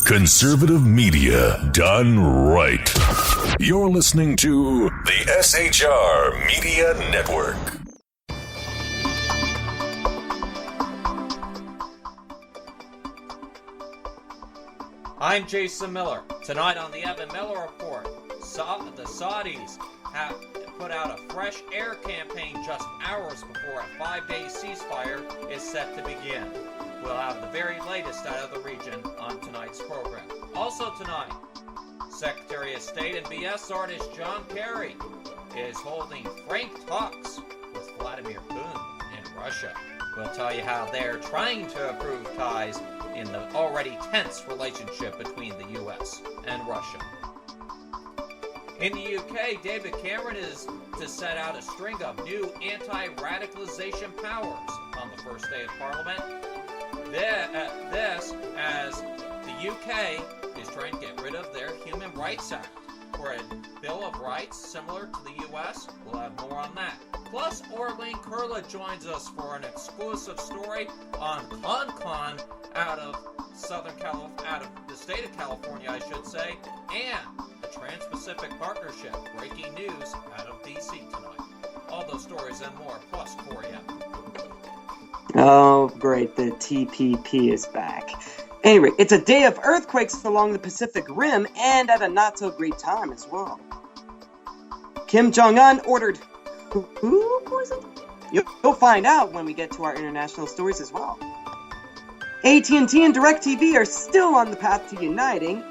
Conservative media done right. You're listening to the SHR Media Network. I'm Jason Miller. Tonight on the Evan Miller Report, the Saudis have put out a fresh air campaign just hours before a 5-day ceasefire is set to begin. We'll have the very latest out of the region on tonight's program. Also tonight, Secretary of State and BS artist John Kerry is holding frank talks with Vladimir Putin in Russia. We'll tell you how they're trying to improve ties in the already tense relationship between the U.S. and Russia. In the UK, David Cameron is to set out a string of new anti-radicalization powers on the first day of Parliament. This as the UK is trying to get rid of their Human Rights Act for a Bill of Rights similar to the U.S. We'll have more on that. Plus, Orlean Koehle joins us for an exclusive story on CON out of out of the state of California, I should say, and the Trans-Pacific Partnership. Breaking news out of D.C. tonight. All those stories and more, plus Corey M. Oh, great. The TPP is back. Anyway, it's a day of earthquakes along the Pacific Rim and at a not-so-great time as well. Kim Jong-un ordered... Who was it? You'll find out when we get to our international stories as well. AT&T and DirecTV are still on the path to uniting.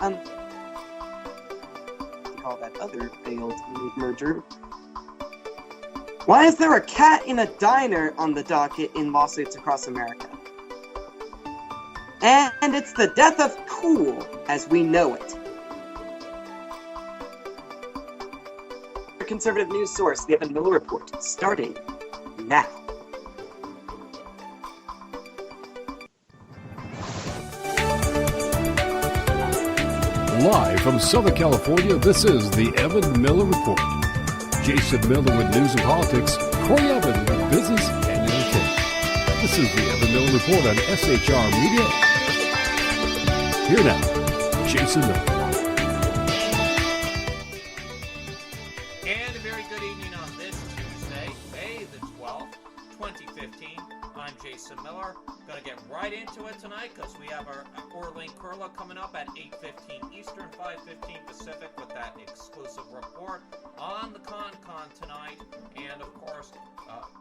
Call that other failed merger. Why is there a cat in a diner on the docket in lawsuits across America? And it's the death of cool as we know it. Your conservative news source, the Evan Miller Report, starting now. Live from Southern California, this is the Evan Miller Report. Jason Miller with news and politics, Corey Evan with business and entertainment. This is the Evan Miller Report on SHR Media. Here now, Jason Miller. And a very good evening on this Tuesday, May the 12th, 2015. I'm Jason Miller. Going to get right into it tonight because we have our Orlean Koehle coming up at 8:15 Eastern, 5:15 Pacific with that exclusive report on the CON tonight. And of course,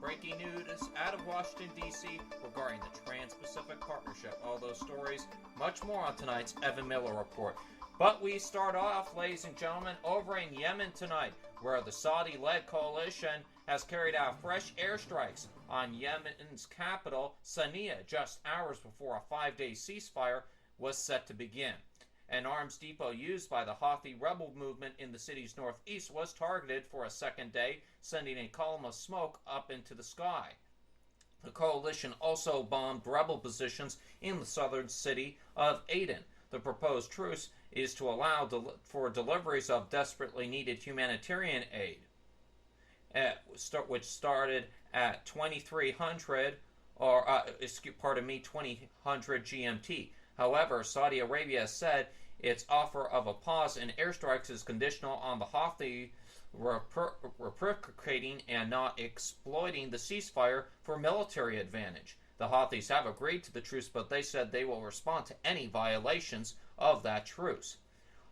breaking news out of Washington, D.C. regarding the Trans-Pacific Partnership. All those stories, much more on tonight's Evan Miller Report. But we start off, ladies and gentlemen, over in Yemen tonight, where the Saudi-led coalition has carried out fresh airstrikes on Yemen's capital, Sana'a, just hours before a 5-day ceasefire was set to begin. An arms depot used by the Houthi rebel movement in the city's northeast was targeted for a second day, sending a column of smoke up into the sky. The coalition also bombed rebel positions in the southern city of Aden. The proposed truce is to allow for deliveries of desperately needed humanitarian aid, which started at 2300 GMT. However, Saudi Arabia said its offer of a pause in airstrikes is conditional on the Houthi reciprocating and not exploiting the ceasefire for military advantage. The Houthis have agreed to the truce, but they said they will respond to any violations of that truce.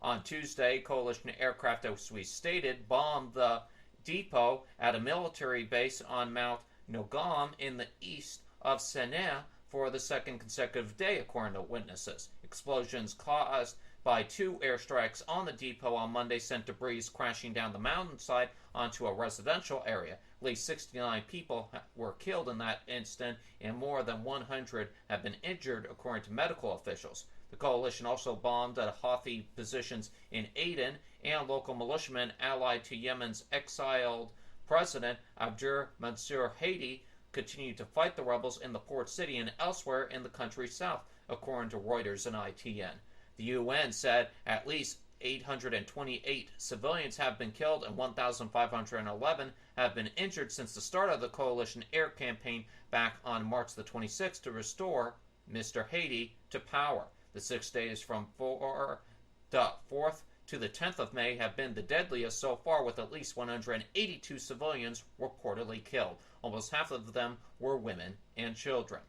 On Tuesday, coalition aircraft, as we stated, bombed the depot at a military base on Mount Nogam in the east of Sana'a for the second consecutive day, according to witnesses. Explosions caused by 2 airstrikes on the depot on Monday sent debris crashing down the mountainside onto a residential area. At least 69 people were killed in that incident, and more than 100 have been injured, according to medical officials. The coalition also bombed Houthi positions in Aden, and local militiamen allied to Yemen's exiled president Abdur Mansur Hadi continue to fight the rebels in the port city and elsewhere in the country's south, according to Reuters and ITN. The UN said at least 828 civilians have been killed and 1,511 have been injured since the start of the coalition air campaign back on March the 26th to restore Mr. Hadi to power. The 6 days from the 4th to the 10th of May have been the deadliest so far, with at least 182 civilians reportedly killed. Almost half of them were women and children.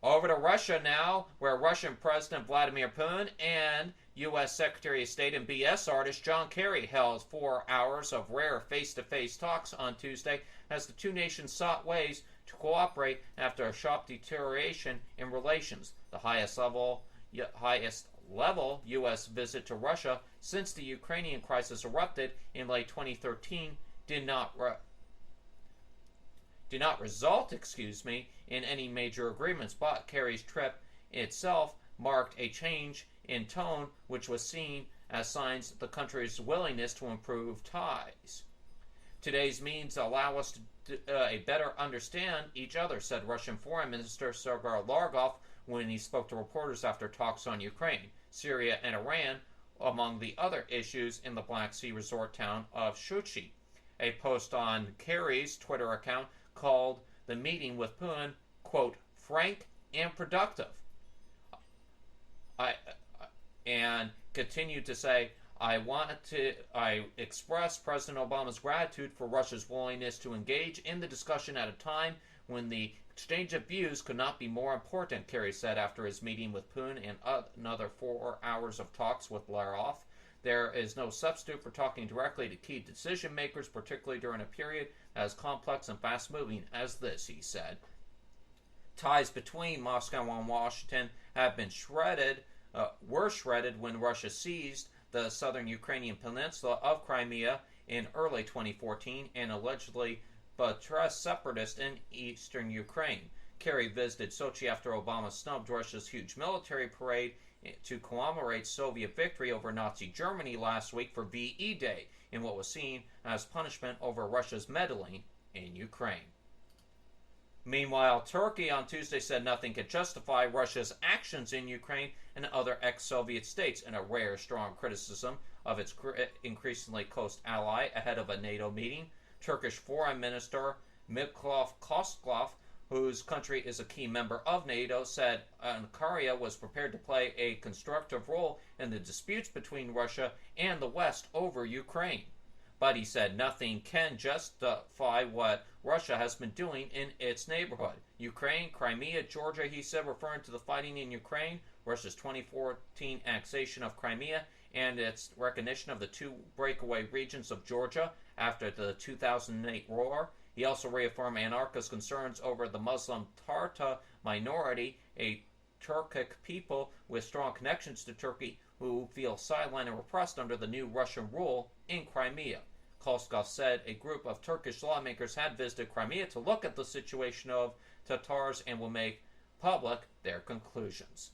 Over to Russia now, where Russian President Vladimir Putin and U.S. Secretary of State and BS artist John Kerry held 4 hours of rare face-to-face talks on Tuesday as the two nations sought ways to cooperate after a sharp deterioration in relations. The highest level U.S. visit to Russia since the Ukrainian crisis erupted in late 2013 did not result, in any major agreements, but Kerry's trip itself marked a change in tone, which was seen as signs of the country's willingness to improve ties. Today's means allow us to better understand each other, said Russian Foreign Minister Sergei Lavrov when he spoke to reporters after talks on Ukraine, Syria, and Iran, among the other issues in the Black Sea resort town of Sochi. A post on Kerry's Twitter account called the meeting with Putin, quote, frank and productive. And continued to say, I express President Obama's gratitude for Russia's willingness to engage in the discussion at a time when the exchange of views could not be more important, Kerry said after his meeting with Putin and another 4 hours of talks with Lavrov. There is no substitute for talking directly to key decision makers, particularly during a period as complex and fast-moving as this, he said. Ties between Moscow and Washington have been were shredded when Russia seized the southern Ukrainian peninsula of Crimea in early 2014 and allegedly buttressed separatists in eastern Ukraine. Kerry visited Sochi after Obama snubbed Russia's huge military parade to commemorate Soviet victory over Nazi Germany last week for VE Day, in what was seen as punishment over Russia's meddling in Ukraine. Meanwhile, Turkey on Tuesday said nothing could justify Russia's actions in Ukraine and other ex-Soviet states, in a rare strong criticism of its increasingly close ally ahead of a NATO meeting. Turkish Foreign Minister Miklov Kosklov, whose country is a key member of NATO, said Ankara was prepared to play a constructive role in the disputes between Russia and the West over Ukraine. But he said nothing can justify what Russia has been doing in its neighborhood. Ukraine, Crimea, Georgia, he said, referring to the fighting in Ukraine, Russia's 2014 annexation of Crimea, and its recognition of the two breakaway regions of Georgia after the 2008 war. He also reaffirmed Anarcha's concerns over the Muslim Tarta minority, a Turkic people with strong connections to Turkey who feel sidelined and repressed under the new Russian rule in Crimea. Kolskov said a group of Turkish lawmakers had visited Crimea to look at the situation of Tatars and will make public their conclusions.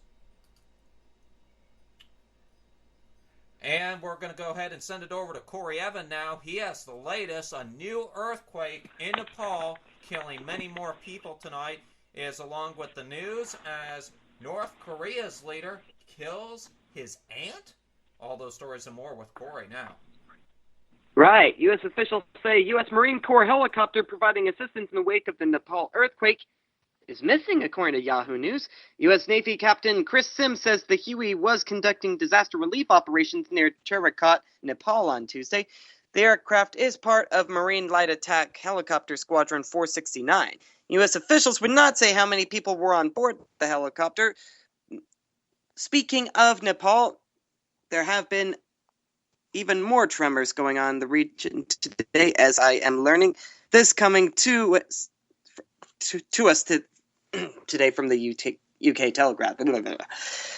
And we're going to go ahead and send it over to Corey Evan now. He has the latest. A new earthquake in Nepal, killing many more people tonight, is along with the news as North Korea's leader kills his aunt. All those stories and more with Corey now. Right. U.S. officials say U.S. Marine Corps helicopter providing assistance in the wake of the Nepal earthquake is missing, according to Yahoo News. U.S. Navy Captain Chris Sims says the Huey was conducting disaster relief operations near Cherakat, Nepal on Tuesday. The aircraft is part of Marine Light Attack Helicopter Squadron 469. U.S. officials would not say how many people were on board the helicopter. Speaking of Nepal, there have been even more tremors going on in the region today, as I am learning. This coming to us today from the UK Telegraph.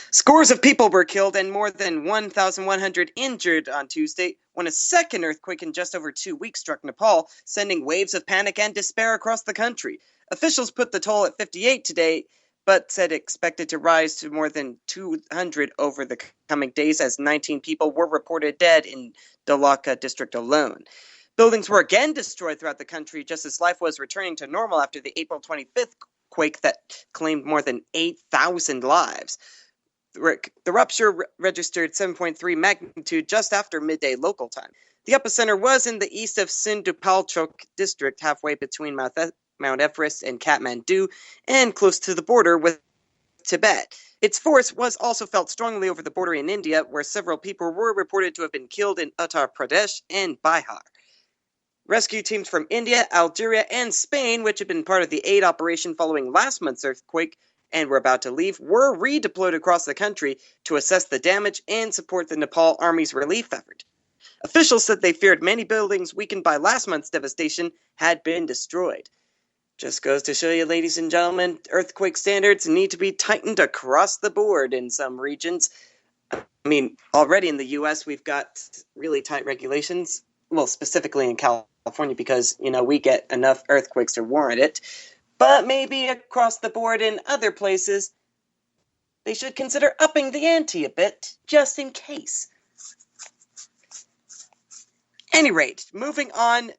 Scores of people were killed and more than 1,100 injured on Tuesday when a second earthquake in just over 2 weeks struck Nepal, sending waves of panic and despair across the country. Officials put the toll at 58 today, but said expected to rise to more than 200 over the coming days, as 19 people were reported dead in Dolaka district alone. Buildings were again destroyed throughout the country just as life was returning to normal after the April 25th quake that claimed more than 8,000 lives. The rupture registered 7.3 magnitude just after midday local time. The epicenter was in the east of Sindupalchok district, halfway between Mount Everest and Kathmandu, and close to the border with Tibet. Its force was also felt strongly over the border in India, where several people were reported to have been killed in Uttar Pradesh and Bihar. Rescue teams from India, Algeria, and Spain, which had been part of the aid operation following last month's earthquake and were about to leave, were redeployed across the country to assess the damage and support the Nepal Army's relief effort. Officials said they feared many buildings weakened by last month's devastation had been destroyed. Just goes to show you, ladies and gentlemen, earthquake standards need to be tightened across the board in some regions. I mean, already in the U.S. we've got really tight regulations, well, specifically in California because, we get enough earthquakes to warrant it. But maybe across the board in other places, they should consider upping the ante a bit, just in case. Any rate, moving on,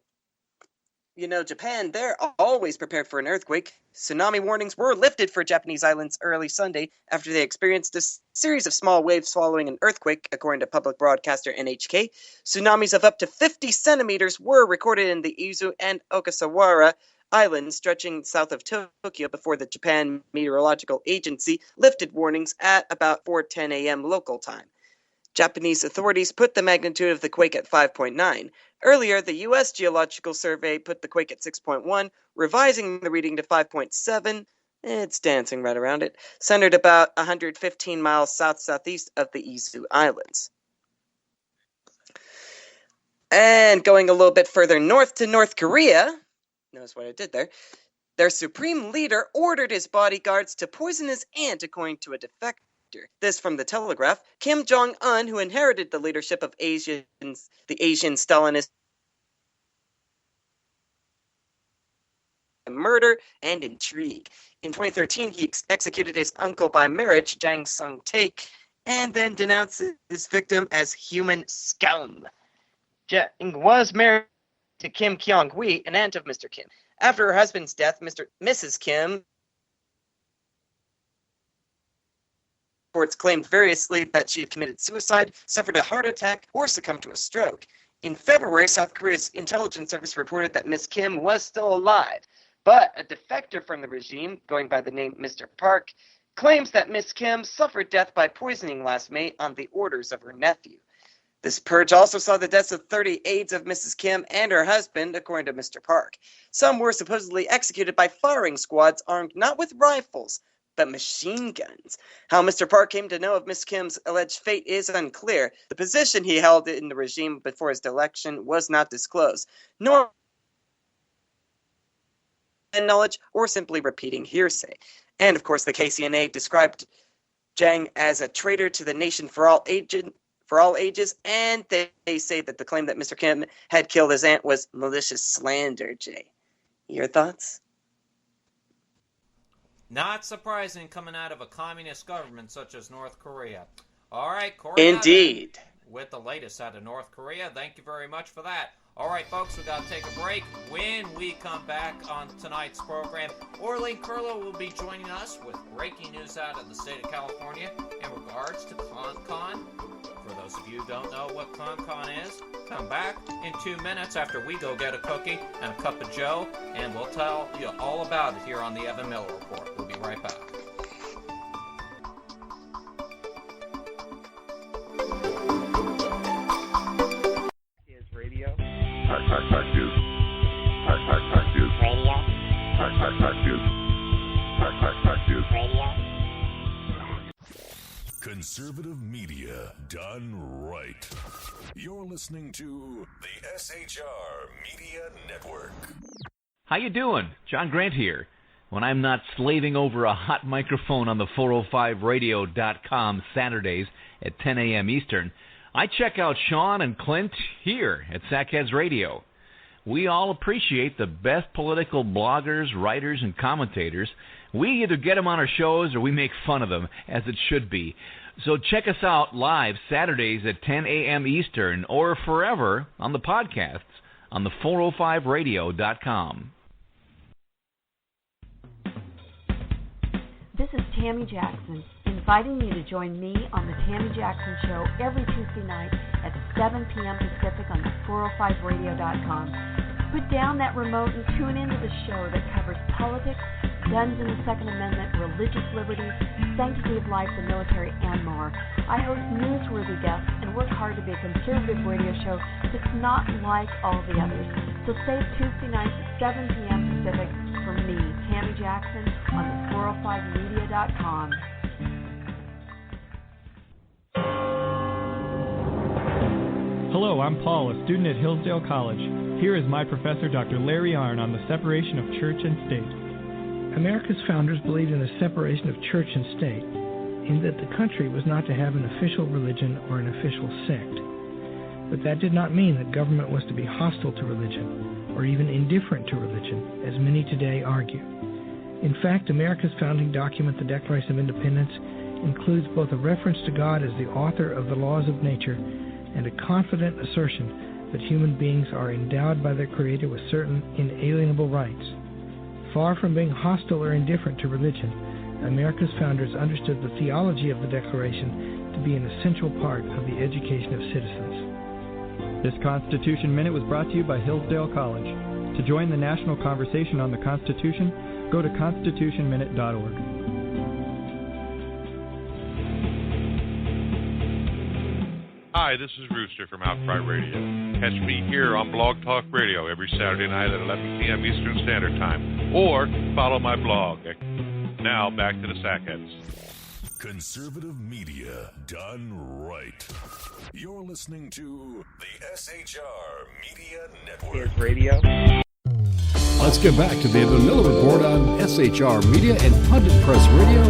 Japan, they're always prepared for an earthquake. Tsunami warnings were lifted for Japanese islands early Sunday after they experienced a series of small waves following an earthquake, according to public broadcaster NHK. Tsunamis of up to 50 centimeters were recorded in the Izu and Ogasawara Islands, stretching south of Tokyo, before the Japan Meteorological Agency lifted warnings at about 4:10 a.m. local time. Japanese authorities put the magnitude of the quake at 5.9. Earlier, the U.S. Geological Survey put the quake at 6.1, revising the reading to 5.7. It's dancing right around it, centered about 115 miles south-southeast of the Izu Islands. And going a little bit further north to North Korea, notice what I did there, their supreme leader ordered his bodyguards to poison his aunt, according to a defector. This from the Telegraph. Kim Jong-un, who inherited the leadership of the Asian Stalinist murder and intrigue. In 2013, he executed his uncle by marriage, Jang Sung-taek, and then denounced his victim as human scum. Jang was married to Kim Kyung-hui, an aunt of Mr. Kim. After her husband's death, Mrs. Kim reports claimed variously that she had committed suicide, suffered a heart attack, or succumbed to a stroke. In February, South Korea's intelligence service reported that Miss Kim was still alive, but a defector from the regime, going by the name Mr. Park, claims that Miss Kim suffered death by poisoning last May on the orders of her nephew. This purge also saw the deaths of 30 aides of Mrs. Kim and her husband, according to Mr. Park. Some were supposedly executed by firing squads armed not with rifles, but machine guns. How Mr. Park came to know of Miss Kim's alleged fate is unclear. The position he held in the regime before his election was not disclosed, nor knowledge or simply repeating hearsay. And of course, the KCNA described Jang as a traitor to the nation for all ages, and they say that the claim that Mr. Kim had killed his aunt was malicious slander, Jay. Your thoughts? Not surprising coming out of a communist government such as North Korea. All right, Corey. Indeed. With the latest out of North Korea. Thank you very much for that. All right, folks, we got to take a break. When we come back on tonight's program, Orlean Koehle will be joining us with breaking news out of the state of California in regards to ConCon. For those of you who don't know what ConCon is, come back in 2 minutes after we go get a cookie and a cup of joe, and we'll tell you all about it here on the Evan Miller Report. We'll be right back. Radio. Conservative media done right. You're listening to the SHR Media Network. How you doing? John Grant here. When I'm not slaving over a hot microphone on the 405radio.com Saturdays at 10 a.m. Eastern, I check out Sean and Clint here at Sackheads Radio. We all appreciate the best political bloggers, writers, and commentators. We either get them on our shows or we make fun of them, as it should be. So check us out live Saturdays at 10 a.m. Eastern or forever on the podcasts on the 405radio.com. This is Tammy Jackson, inviting you to join me on the Tammy Jackson Show every Tuesday night at 7 p.m. Pacific on the 405radio.com. Put down that remote and tune into the show that covers politics, guns and the Second Amendment, religious liberties, sanctity of life, the military, and more. I host newsworthy guests and work hard to be a conservative radio show that's not like all the others. So save Tuesday nights at 7 p.m. Pacific for me, Tammy Jackson, on the 405media.com. Hello, I'm Paul, a student at Hillsdale College. Here is my professor, Dr. Larry Arnn, on the separation of church and state. America's founders believed in the separation of church and state, in that the country was not to have an official religion or an official sect. But that did not mean that government was to be hostile to religion, or even indifferent to religion, as many today argue. In fact, America's founding document, the Declaration of Independence, includes both a reference to God as the author of the laws of nature and a confident assertion that human beings are endowed by their Creator with certain inalienable rights. Far from being hostile or indifferent to religion, America's founders understood the theology of the Declaration to be an essential part of the education of citizens. This Constitution Minute was brought to you by Hillsdale College. To join the national conversation on the Constitution, go to constitutionminute.org. Hi, this is Rooster from Outcry Radio. Catch me here on Blog Talk Radio every Saturday night at 11 p.m. Eastern Standard Time, or follow my blog. Now, back to the Sackheads. Conservative media done right. You're listening to the SHR Media Network. Radio. Let's get back to the Evan Miller Report on SHR Media and Pundit Press Radio.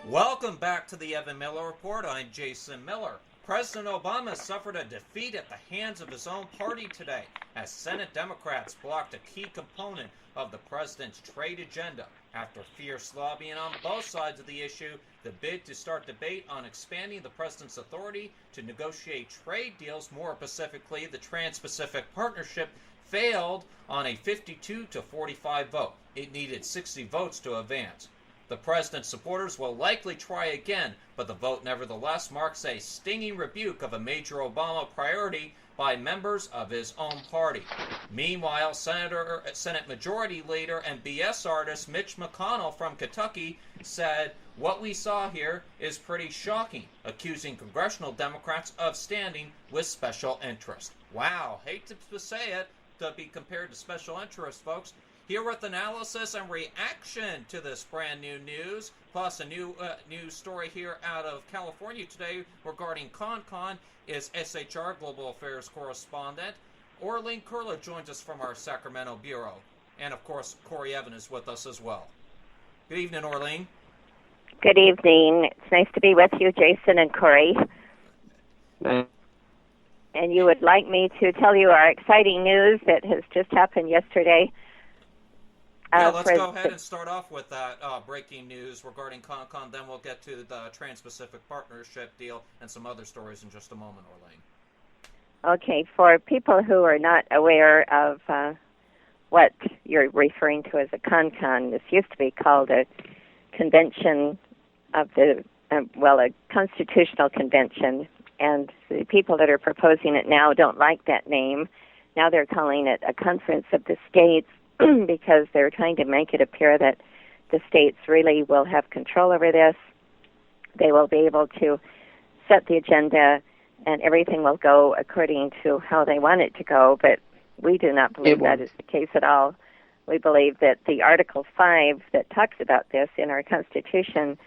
Welcome back to the Evan Miller Report. I'm Jason Miller. President Obama suffered a defeat at the hands of his own party today as Senate Democrats blocked a key component of the president's trade agenda. After fierce lobbying on both sides of the issue, the bid to start debate on expanding the president's authority to negotiate trade deals, more specifically the Trans-Pacific Partnership, failed on a 52-45 vote. It needed 60 votes to advance. The president's supporters will likely try again, but the vote nevertheless marks a stinging rebuke of a major Obama priority by members of his own party. Meanwhile, Senate Majority Leader and BS artist Mitch McConnell from Kentucky said, "What we saw here is pretty shocking," accusing congressional Democrats of standing with special interest. Wow, hate to say it, to be compared to special interest, folks. Here with analysis and reaction to this brand new news, plus a new news story here out of California today regarding CONCON, is SHR Global Affairs correspondent Orlean Koehle joins us from our Sacramento bureau. And, of course, Corey Evan is with us as well. Good evening, Orlean. Good evening. It's nice to be with you, Jason and Corey. And you would like me to tell you our exciting news that has just happened yesterday. Yeah, let's go ahead and start off with that breaking news regarding CONCON. Then we'll get to the Trans-Pacific Partnership deal and some other stories in just a moment, Orlean. Okay, for people who are not aware of what you're referring to as a CONCON, this used to be called a convention of the, a constitutional convention, and the people that are proposing it now don't like that name. Now they're calling it a conference of the states, because they're trying to make it appear that the states really will have control over this. They will be able to set the agenda, and everything will go according to how they want it to go, but we do not believe that is the case at all. We believe that the Article 5 that talks about this in our Constitution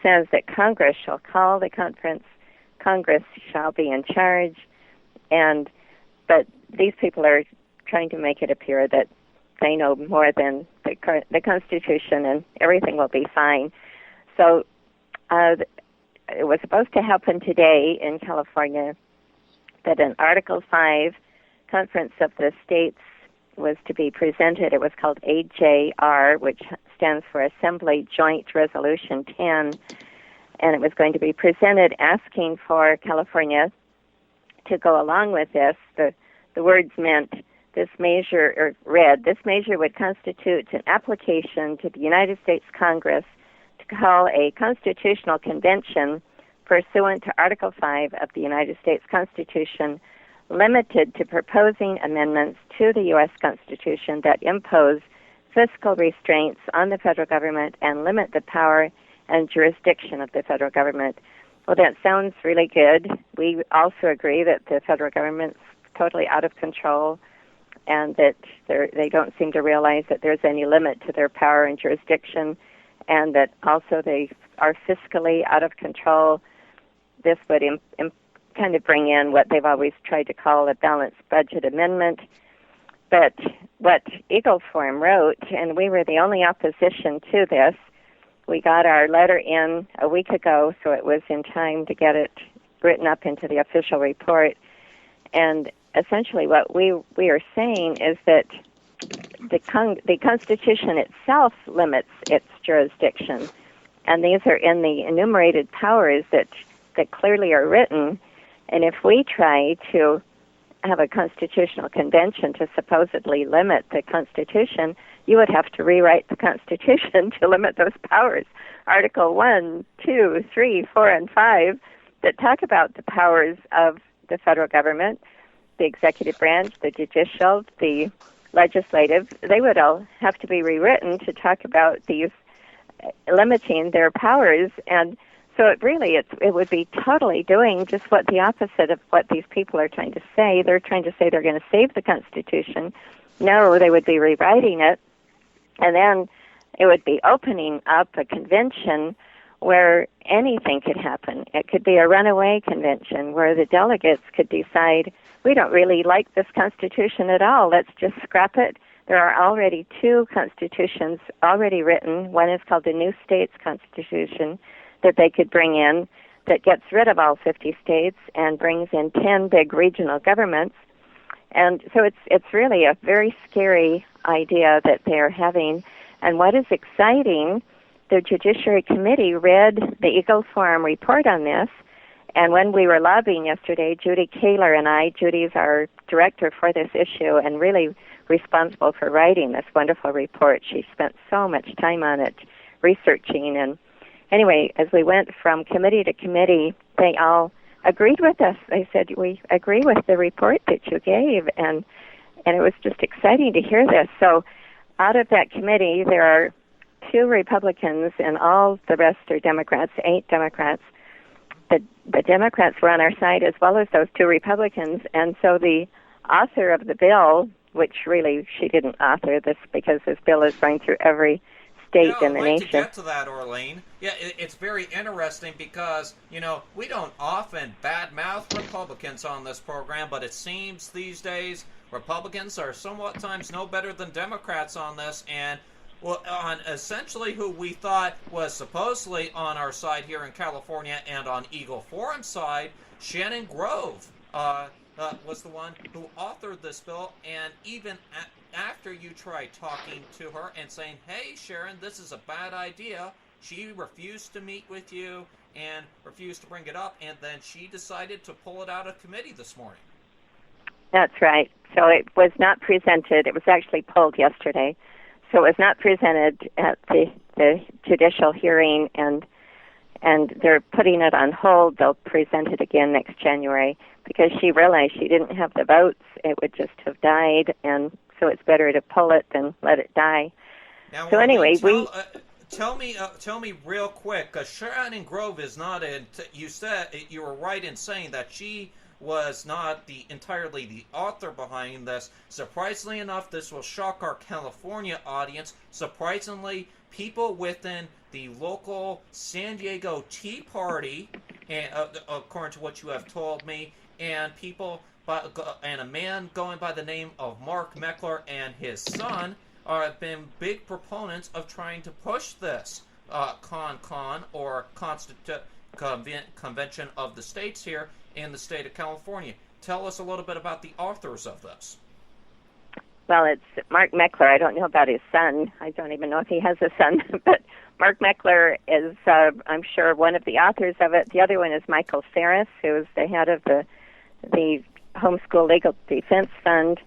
says that Congress shall call the conference, Congress shall be in charge, but these people are trying to make it appear that they know more than the Constitution, and everything will be fine. So it was supposed to happen today in California that an Article 5 Conference of the States was to be presented. It was called AJR, which stands for Assembly Joint Resolution 10, and it was going to be presented asking for California to go along with this. The words meant this measure would constitute an application to the United States Congress to call a constitutional convention pursuant to Article 5 of the United States Constitution limited to proposing amendments to the U.S. Constitution that impose fiscal restraints on the federal government and limit the power and jurisdiction of the federal government. Well, that sounds really good. We also agree that the federal government's totally out of control and that they don't seem to realize that there's any limit to their power and jurisdiction, and that also they are fiscally out of control. This would kind of bring in what they've always tried to call a balanced budget amendment. But what Eagle Forum wrote, and we were the only opposition to this, we got our letter in a week ago, so it was in time to get it written up into the official report. And essentially what we are saying is that the Constitution itself limits its jurisdiction, and these are in the enumerated powers that clearly are written. And if we try to have a constitutional convention to supposedly limit the Constitution, you would have to rewrite the Constitution to limit those powers. Article 1, 2, 3, 4, and 5 that talk about the powers of the federal government, the executive branch, the judicial, the legislative, they would all have to be rewritten to talk about these limiting their powers. And so it would be totally doing just what the opposite of what these people are trying to say. They're trying to say they're going to save the Constitution. No, they would be rewriting it. And then it would be opening up a convention where anything could happen. It could be a runaway convention where the delegates could decide, we don't really like this Constitution at all. Let's just scrap it. There are already 2 constitutions already written. One is called the New States Constitution that they could bring in that gets rid of all 50 states and brings in 10 big regional governments. And so it's really a very scary idea that they're having. And what is exciting, the Judiciary Committee read the Eagle Forum report on this, and when we were lobbying yesterday, Judy Koehle and I, Judy's our director for this issue and really responsible for writing this wonderful report. She spent so much time on it, researching. And anyway, as we went from committee to committee, they all agreed with us. They said, we agree with the report that you gave, and it was just exciting to hear this. So out of that committee, there are 2 Republicans, and all the rest are Democrats, 8 Democrats. The Democrats were on our side as well as those 2 Republicans, and so the author of the bill, which really she didn't author this because this bill is going through every state in the nation. To get to that, Orlean. Yeah, it's very interesting because, we don't often badmouth Republicans on this program, but it seems these days Republicans are somewhat times no better than Democrats on this, and on essentially who we thought was supposedly on our side here in California and on Eagle Forum side, Shannon Grove was the one who authored this bill, and even after you tried talking to her and saying, hey, Sharon, this is a bad idea, she refused to meet with you and refused to bring it up, and then she decided to pull it out of committee this morning. That's right. So it was not presented. It was actually pulled yesterday. So it was not presented at the judicial hearing, and they're putting it on hold. They'll present it again next January because she realized she didn't have the votes. It would just have died, and so it's better to pull it than let it die. Now, so anyway, tell me real quick. Shannon Grove is not you said you were right in saying that she was not entirely the author behind this. Surprisingly enough, this will shock our California audience. Surprisingly, people within the local San Diego Tea Party, and according to what you have told me, and and a man going by the name of Mark Meckler and his son have been big proponents of trying to push this CON or Convention of the States here in the state of California. Tell us a little bit about the authors of this. Well, it's Mark Meckler. I don't know about his son. I don't even know if he has a son. But Mark Meckler is, I'm sure, one of the authors of it. The other one is Michael Ferris, who is the head of the Homeschool Legal Defense Fund,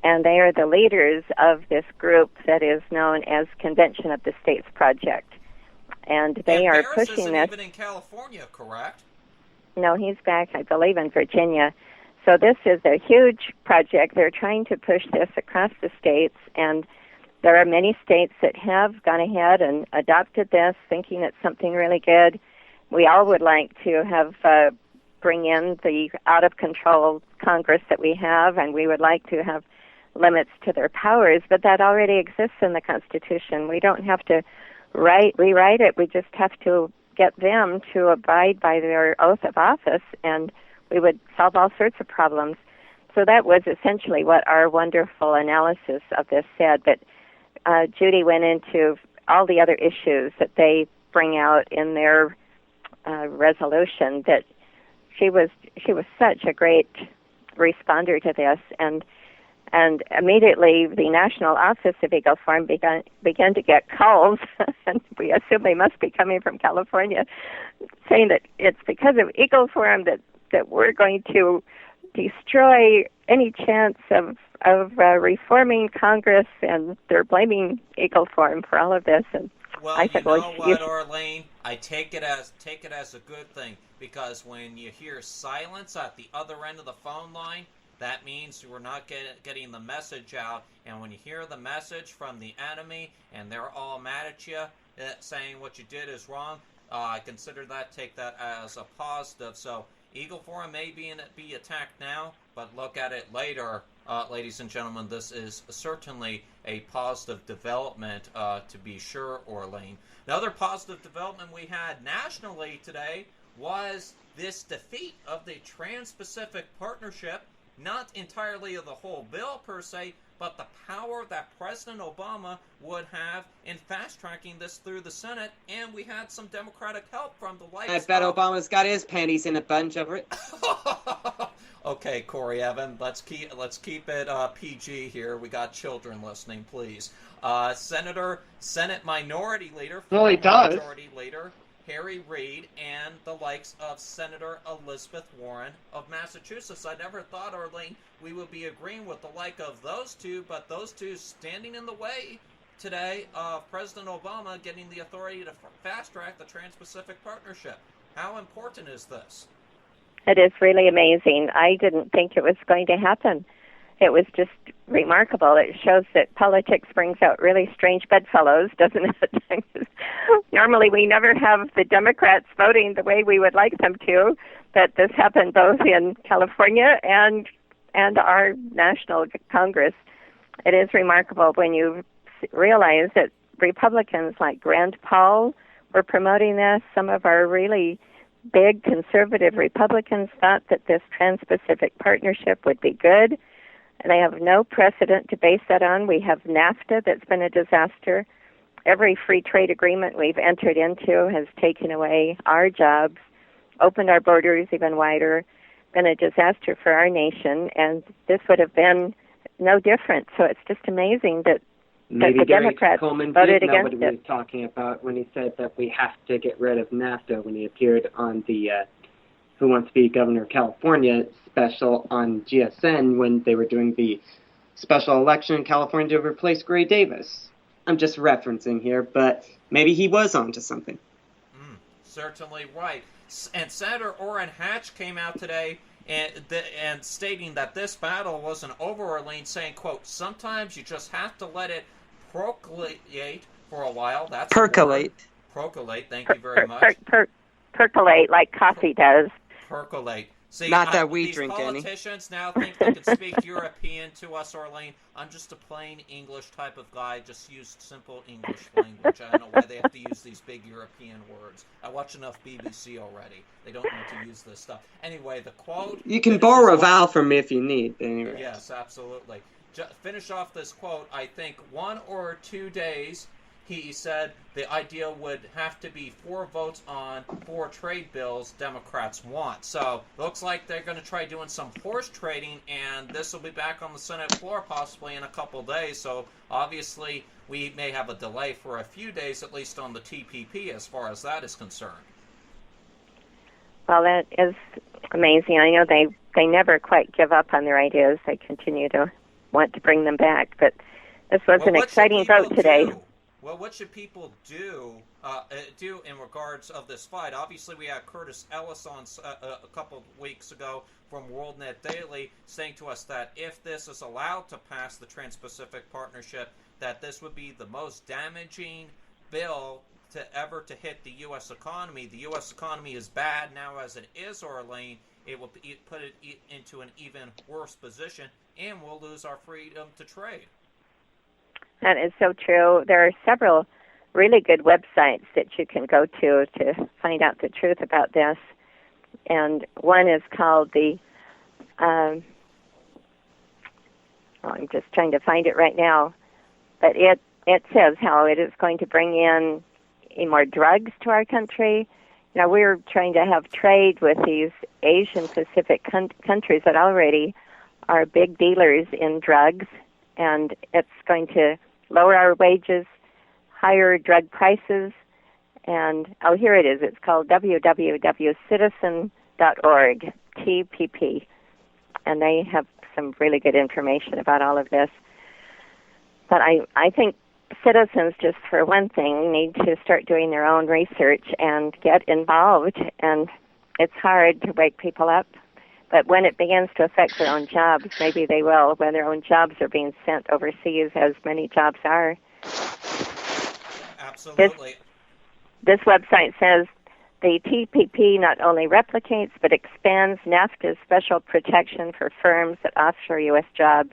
and they are the leaders of this group that is known as Convention of the States Project. And they are pushing this. Even in California, correct? No, he's back, I believe, in Virginia. So this is a huge project. They're trying to push this across the states, and there are many states that have gone ahead and adopted this, thinking it's something really good. We all would like to have bring in the out-of-control Congress that we have, and we would like to have limits to their powers, but that already exists in the Constitution. We don't have to rewrite it. We just have to get them to abide by their oath of office, and we would solve all sorts of problems. So that was essentially what our wonderful analysis of this said. But Judy went into all the other issues that they bring out in their resolution. That she was such a great responder to this, and immediately the National Office of Eagle Forum began to get calls, and we assume they must be coming from California, saying that it's because of Eagle Forum that we're going to destroy any chance of reforming Congress, and they're blaming Eagle Forum for all of this. And well, I said, you know what, Orlean? I take it as a good thing, because when you hear silence at the other end of the phone line, that means we're not getting the message out. And when you hear the message from the enemy and they're all mad at you, saying what you did is wrong, I take that as a positive. So Eagle Forum may be attacked now, but look at it later. Ladies and gentlemen, this is certainly a positive development, to be sure, Orlean. Another positive development we had nationally today was this defeat of the Trans-Pacific Partnership, not entirely of the whole bill per se, but the power that President Obama would have in fast-tracking this through the Senate, and we had some Democratic help from the likes I bet Obama's got his panties in a bunch over it. Okay, Corey Evan, let's keep it PG here. We got children listening, please. Senate Minority Leader, well, he does. Majority Leader Harry Reid, and the likes of Senator Elizabeth Warren of Massachusetts. I never thought, Orlean, we would be agreeing with the like of those two, but those two standing in the way today of President Obama getting the authority to fast-track the Trans-Pacific Partnership. How important is this? It is really amazing. I didn't think it was going to happen. It was just remarkable. It shows that politics brings out really strange bedfellows, doesn't it? Normally we never have the Democrats voting the way we would like them to, but this happened both in California and our national Congress. It is remarkable when you realize that Republicans like Rand Paul were promoting this. Some of our really big conservative Republicans thought that this Trans-Pacific Partnership would be good. They have no precedent to base that on. We have NAFTA that's been a disaster. Every free trade agreement we've entered into has taken away our jobs, opened our borders even wider, been a disaster for our nation, and this would have been no different. So it's just amazing that Maybe the Gary Democrats Coleman voted did know against what he was talking about when he said that we have to get rid of NAFTA when he appeared on the Who Wants to Be Governor of California special on GSN when they were doing the special election in California to replace Gray Davis. I'm just referencing here, but maybe he was onto something. Certainly right. And Senator Orrin Hatch came out today and stating that this battle wasn't over, Orlean, saying, quote, sometimes you just have to let it percolate for a while. That's percolate. Percolate, thank you very much. Percolate like coffee does. Percolate. See, not that we drink any. These politicians now think they can speak European to us, Orlean. I'm just a plain English type of guy, just use simple English language. I don't know why they have to use these big European words. I watch enough BBC already. They don't need to use this stuff. Anyway, the quote... You can borrow a vowel from me if you need. Anyway. Yes, absolutely. Finish off this quote. I think 1 or 2 days, he said the idea would have to be 4 votes on 4 trade bills Democrats want. So looks like they're going to try doing some horse trading, and this will be back on the Senate floor possibly in a couple days. So obviously we may have a delay for a few days, at least on the TPP as far as that is concerned. Well, that is amazing. I know they never quite give up on their ideas. They continue to want to bring them back. But this was an exciting vote today. Well, what should people do in regards of this fight? Obviously, we had Curtis Ellis on a couple of weeks ago from WorldNet Daily saying to us that if this is allowed to pass the Trans-Pacific Partnership, that this would be the most damaging bill to ever to hit the U.S. economy. The U.S. economy is bad now as it is, Orlean. It will put it into an even worse position, and we'll lose our freedom to trade. That is so true. There are several really good websites that you can go to find out the truth about this. And one is called I'm just trying to find it right now, but it says how it is going to bring in more drugs to our country. Now, we're trying to have trade with these Asian Pacific countries that already are big dealers in drugs, and it's going to lower our wages, higher drug prices, and, here it is. It's called www.citizen.org, TPP, and they have some really good information about all of this. But I think citizens, just for one thing, need to start doing their own research and get involved, and it's hard to wake people up. But when it begins to affect their own jobs, maybe they will, when their own jobs are being sent overseas, as many jobs are. Absolutely. This website says the TPP not only replicates but expands NAFTA's special protection for firms that offshore U.S. jobs.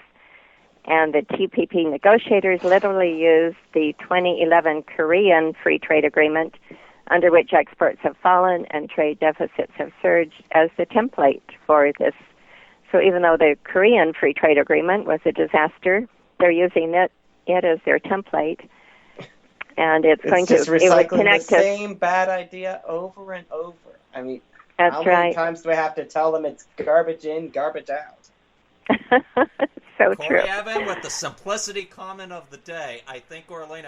And the TPP negotiators literally used the 2011 Korean Free Trade Agreement, under which exports have fallen and trade deficits have surged, as the template for this. So even though the Korean Free Trade Agreement was a disaster, they're using it as their template. And it's going just to recycling the same bad idea over and over. I mean, that's how right. many times do I have to tell them it's garbage in, garbage out? So Corey true. Evan with the simplicity comment of the day. I think, Orlean,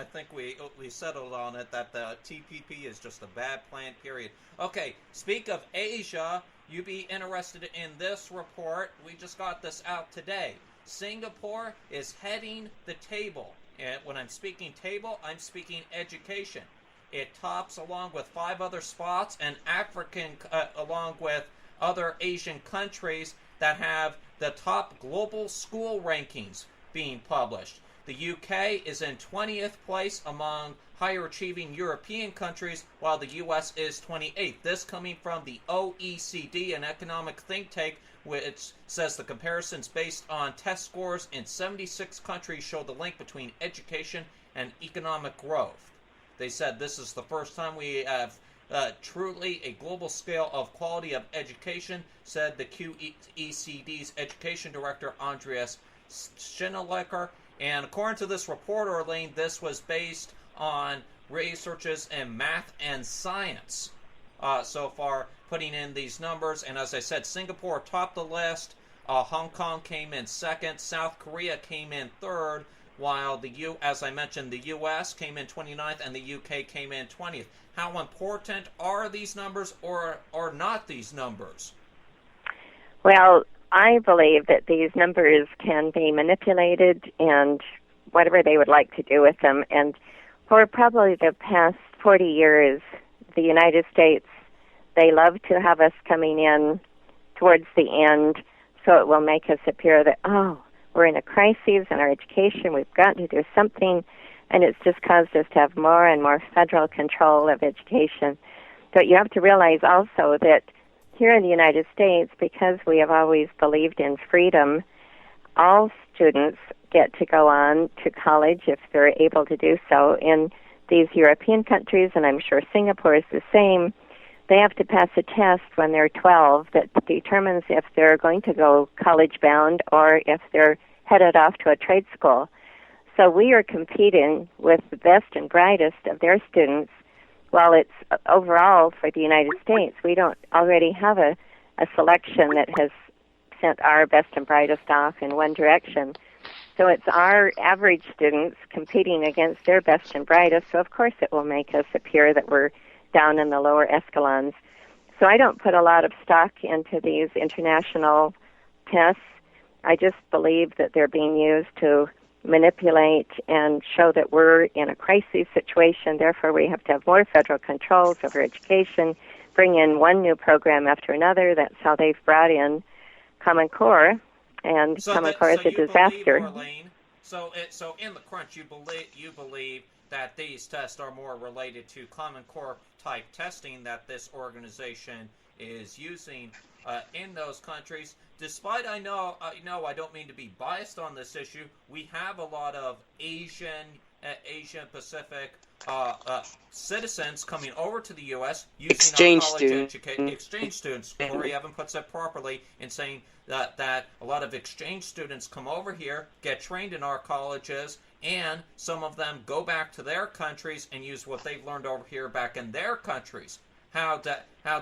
we settled on it that the TPP is just a bad plan, period. Okay, speak of Asia, you'd be interested in this report. We just got this out today. Singapore is heading the table. And when I'm speaking table, I'm speaking education. It tops along with 5 other spots, and along with other Asian countries that have the top global school rankings being published. The UK is in 20th place among higher achieving European countries, while the US is 28th. This coming from the OECD, an economic think tank, which says the comparisons based on test scores in 76 countries show the link between education and economic growth. They said this is the first time we have truly a global scale of quality of education, said the QECD's education director, Andreas Schinelecker. And according to this report, Orlean, this was based on researches in math and science so far, putting in these numbers. And as I said, Singapore topped the list. Hong Kong came in second. South Korea came in third, while as I mentioned, the U.S. came in 29th and the U.K. came in 20th. How important are these numbers or are not these numbers? Well, I believe that these numbers can be manipulated and whatever they would like to do with them. And for probably the past 40 years, the United States, they love to have us coming in towards the end, so it will make us appear that, we're in a crisis in our education, we've got to do something, and it's just caused us to have more and more federal control of education. But you have to realize also that here in the United States, because we have always believed in freedom, all students get to go on to college if they're able to do so. In these European countries, and I'm sure Singapore is the same, they have to pass a test when they're 12 that determines if they're going to go college-bound or if they're headed off to a trade school. So we are competing with the best and brightest of their students, while it's overall for the United States, we don't already have a selection that has sent our best and brightest off in one direction. So it's our average students competing against their best and brightest, so of course it will make us appear that we're down in the lower escalons. So I don't put a lot of stock into these international tests. I just believe that they're being used to manipulate and show that we're in a crisis situation. Therefore, we have to have more federal controls over education, bring in one new program after another. That's how they've brought in Common Core, and Common Core is a disaster. Orlean, so in the crunch, you believe that these tests are more related to Common Core type testing that this organization is using in those countries. Despite I know I don't mean to be biased on this issue, we have a lot of Asian Pacific citizens coming over to the U.S. using exchange our college students. Exchange students. Corey Evan puts it properly in saying that a lot of exchange students come over here, get trained in our colleges, and some of them go back to their countries and use what they've learned over here back in their countries. How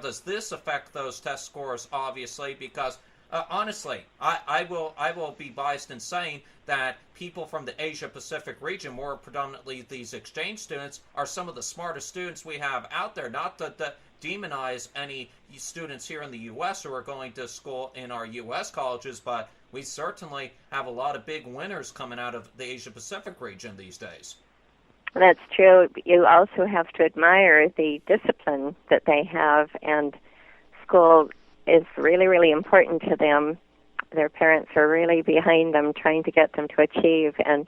does this affect those test scores? Obviously, because honestly, I will be biased in saying that people from the Asia Pacific region, more predominantly these exchange students, are some of the smartest students we have out there. Not to demonize any students here in the U.S. who are going to school in our U.S. colleges, but we certainly have a lot of big winners coming out of the Asia Pacific region these days. That's true. You also have to admire the discipline that they have, and school is really, really important to them. Their parents are really behind them, trying to get them to achieve, and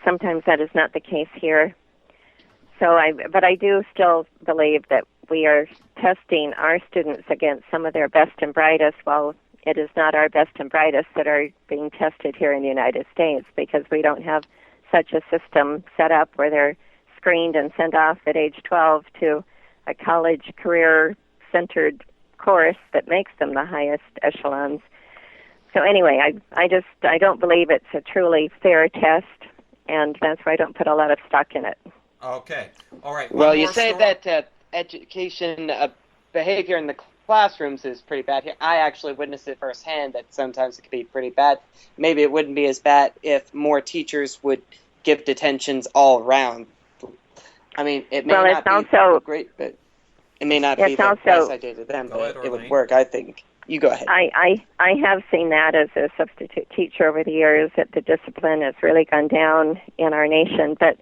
sometimes that is not the case here. But I do still believe that we are testing our students against some of their best and brightest, while it is not our best and brightest that are being tested here in the United States, because we don't have such a system set up where they're screened and sent off at age 12 to a college career-centered course that makes them the highest echelons. So anyway, I don't believe it's a truly fair test, and that's why I don't put a lot of stock in it. Okay. All right. Well, you say that education behavior in the classrooms is pretty bad here. I actually witnessed it firsthand that sometimes it could be pretty bad. Maybe it wouldn't be as bad if more teachers would give detentions all around. I mean, it may not be great, but it may not be the best idea to them, but it would work, I think. You go ahead. I have seen that as a substitute teacher over the years, that the discipline has really gone down in our nation, but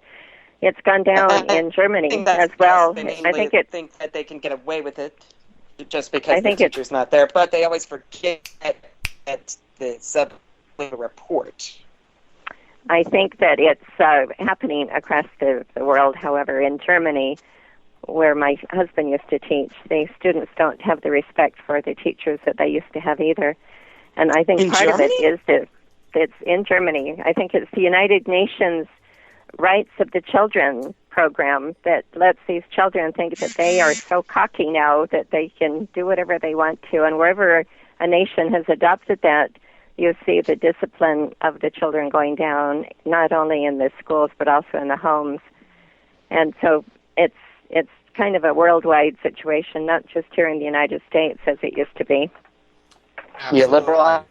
it's gone down in Germany as well. I think that they can get away with it just because the teacher's not there, but they always forget at the sub-level report. I think that it's happening across the world. However, in Germany, where my husband used to teach, the students don't have the respect for the teachers that they used to have either. And I think part of it is that it's in Germany. I think it's the United Nations Rights of the Children program that lets these children think that they are so cocky now that they can do whatever they want to. And wherever a nation has adopted that, you see the discipline of the children going down, not only in the schools but also in the homes. And so it's kind of a worldwide situation, not just here in the United States as it used to be. You liberalize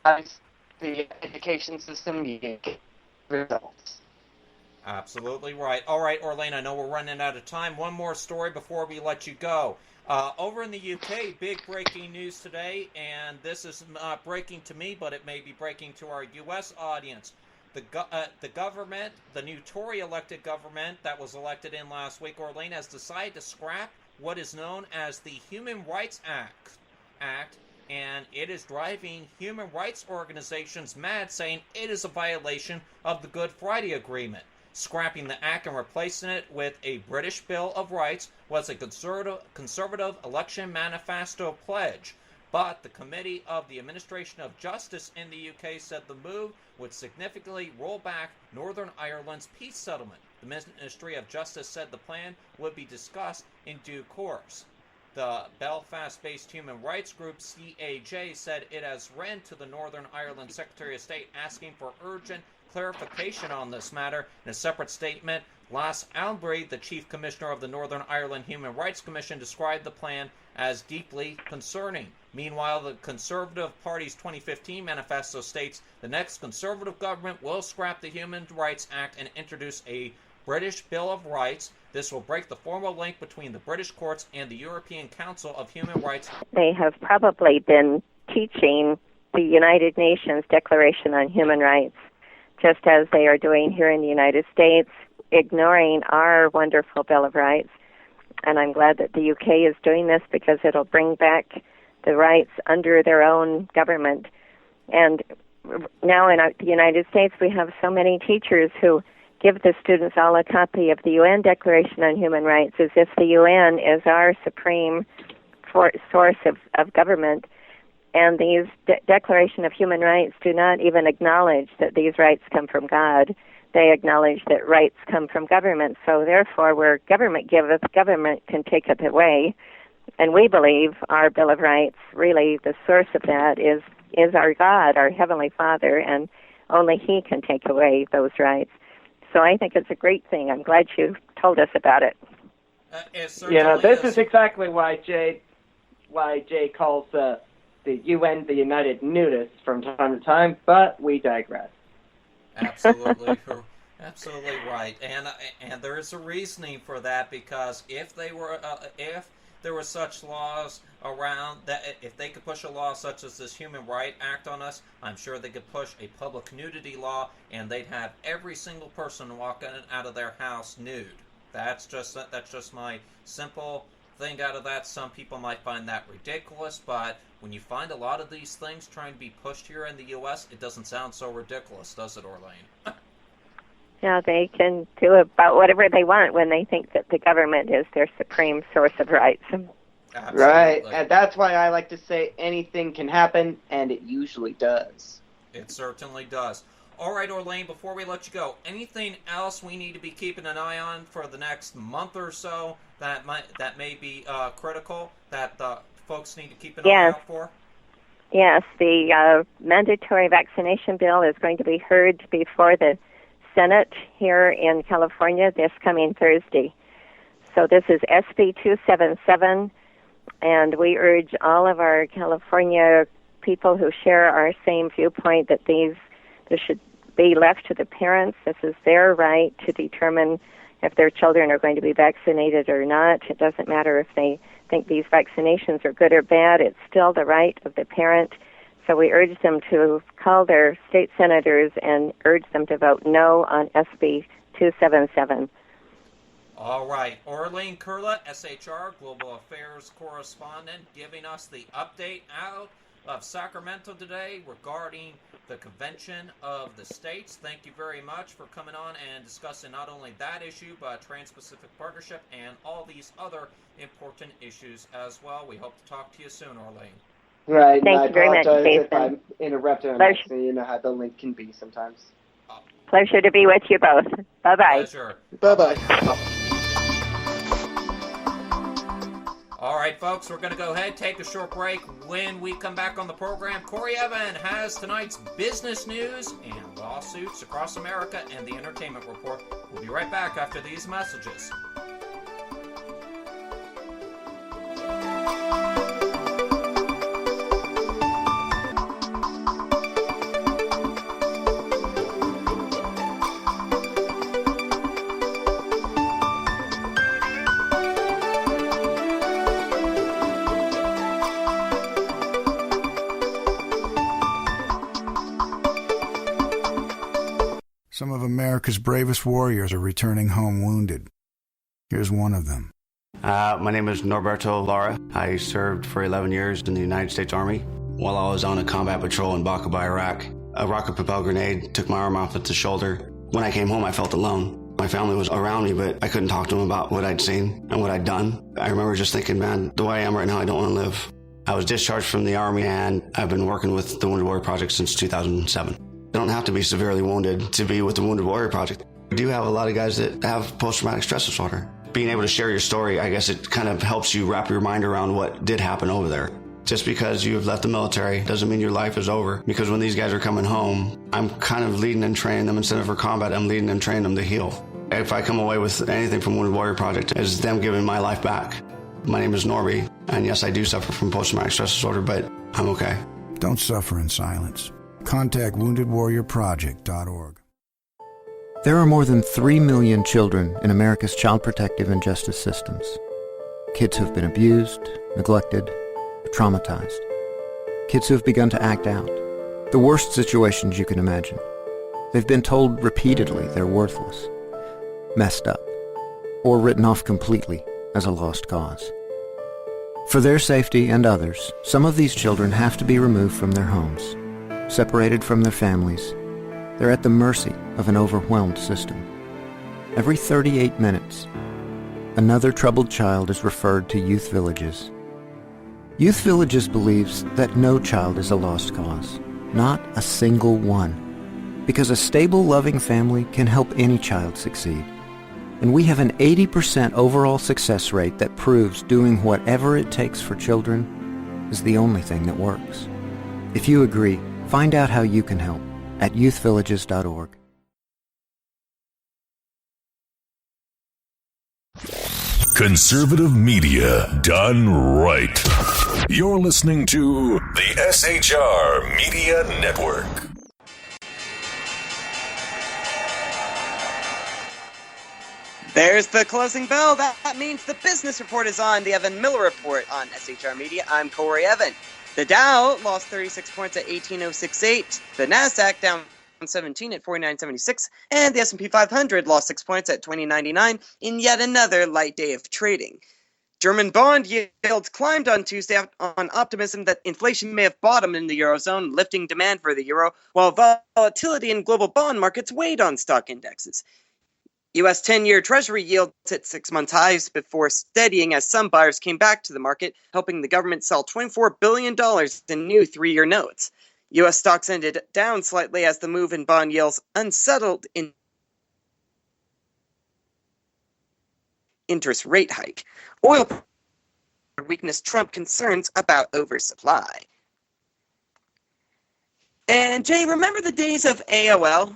the education system, you get results. Absolutely right. All right, Orlean, I know we're running out of time. One more story before we let you go. Over in the UK, big breaking news today, and this is not breaking to me, but it may be breaking to our U.S. audience. The government, the new Tory-elected government that was elected in last week, Orlean, has decided to scrap what is known as the Human Rights Act, and it is driving human rights organizations mad, saying it is a violation of the Good Friday Agreement. Scrapping the act and replacing it with a British Bill of Rights was a conservative election manifesto pledge. But the Committee of the Administration of Justice in the UK said the move would significantly roll back Northern Ireland's peace settlement. The Ministry of Justice said the plan would be discussed in due course. The Belfast-based human rights group CAJ said it has written to the Northern Ireland Secretary of State asking for urgent clarification on this matter. In a separate statement, Lass Albury, the Chief Commissioner of the Northern Ireland Human Rights Commission, described the plan as deeply concerning. Meanwhile, the Conservative Party's 2015 manifesto states the next Conservative government will scrap the Human Rights Act and introduce a British Bill of Rights. This will break the formal link between the British courts and the European Council of Human Rights. They have probably been teaching the United Nations Declaration on Human Rights just as they are doing here in the United States, ignoring our wonderful Bill of Rights. And I'm glad that the UK is doing this because it'll bring back the rights under their own government. And now in the United States, we have so many teachers who give the students all a copy of the UN Declaration on Human Rights as if the UN is our supreme source of government. And these Declaration of Human Rights do not even acknowledge that these rights come from God. They acknowledge that rights come from government. So therefore, where government giveth, government can take it away. And we believe our Bill of Rights, really the source of that is our God, our Heavenly Father, and only He can take away those rights. So I think it's a great thing. I'm glad you told us about it. This is exactly why Jay calls the UN the United Nudists from time to time, but we digress. Absolutely, absolutely right, and there is a reasoning for that, because if there were such laws around, that if they could push a law such as this Human Rights Act on us, I'm sure they could push a public nudity law, and they'd have every single person walking out of their house nude. That's just my simple thing out of that. Some people might find that ridiculous, but when you find a lot of these things trying to be pushed here in the U.S., it doesn't sound so ridiculous, does it, Orlean? Yeah, they can do about whatever they want when they think that the government is their supreme source of rights. Absolutely. Right, and that's why I like to say anything can happen, and it usually does. It certainly does. All right, Orlean, before we let you go, anything else we need to be keeping an eye on for the next month or so that may be critical, that folks need to keep an eye out for? Yes, the mandatory vaccination bill is going to be heard before the Senate here in California this coming Thursday. So this is SB 277, and we urge all of our California people who share our same viewpoint that this should be left to the parents. This is their right to determine if their children are going to be vaccinated or not. It doesn't matter if they think these vaccinations are good or bad. It's still the right of the parent. So we urge them to call their state senators and urge them to vote no on SB 277. All right. Orlean Koehle, SHR Global Affairs Correspondent, giving us the update out of Sacramento today regarding the Convention of the States. Thank you very much for coming on and discussing not only that issue, but Trans-Pacific Partnership and all these other important issues as well. We hope to talk to you soon, Orlean. Right, Thank you very much, Jason. If I'm interrupting an accident, you know how the link can be sometimes. Pleasure to be with you both. Bye-bye. Pleasure. Bye-bye. All right, folks, we're going to go ahead, take a short break. When we come back on the program, Corey Evan has tonight's business news and lawsuits across America and the entertainment report. We'll be right back after these messages. Some of America's bravest warriors are returning home wounded. Here's one of them. My name is Norberto Lara. I served for 11 years in the United States Army. While I was on a combat patrol in Baqaba, Iraq, a rocket-propelled grenade took my arm off at the shoulder. When I came home, I felt alone. My family was around me, but I couldn't talk to them about what I'd seen and what I'd done. I remember just thinking, man, the way I am right now, I don't want to live. I was discharged from the Army, and I've been working with the Wounded Warrior Project since 2007. You don't have to be severely wounded to be with the Wounded Warrior Project. We do have a lot of guys that have post-traumatic stress disorder. Being able to share your story, I guess it kind of helps you wrap your mind around what did happen over there. Just because you've left the military doesn't mean your life is over. Because when these guys are coming home, I'm kind of leading and training them. Instead of for combat, I'm leading and training them to heal. If I come away with anything from Wounded Warrior Project, it's them giving my life back. My name is Norby, and yes, I do suffer from post-traumatic stress disorder, but I'm okay. Don't suffer in silence. Contact woundedwarriorproject.org. There are more than 3 million children in America's child protective and justice systems. Kids who have been abused, neglected, or traumatized. Kids who have begun to act out. The worst situations you can imagine. They've been told repeatedly they're worthless, messed up, or written off completely as a lost cause. For their safety and others, some of these children have to be removed from their homes, separated from their families. They're at the mercy of an overwhelmed system. Every 38 minutes, another troubled child is referred to Youth Villages. Youth Villages believes that no child is a lost cause, not a single one, because a stable, loving family can help any child succeed. And we have an 80% overall success rate that proves doing whatever it takes for children is the only thing that works. If you agree, find out how you can help at youthvillages.org. Conservative media done right. You're listening to the SHR Media Network. There's the closing bell. That means the business report is on. The Evan Miller Report on SHR Media. I'm Corey Evan. The Dow lost 36 points at 18,068. The NASDAQ down 17 at 49.76, and the S&P 500 lost 6 points at 20.99 in yet another light day of trading. German bond yields climbed on Tuesday on optimism that inflation may have bottomed in the Eurozone, lifting demand for the euro, while volatility in global bond markets weighed on stock indexes. U.S. 10-year Treasury yields hit 6-month highs before steadying as some buyers came back to the market, helping the government sell $24 billion in new 3-year notes. U.S. stocks ended down slightly as the move in bond yields unsettled in interest rate hike. Oil weakness Trump concerns about oversupply. And Jay, remember the days of AOL?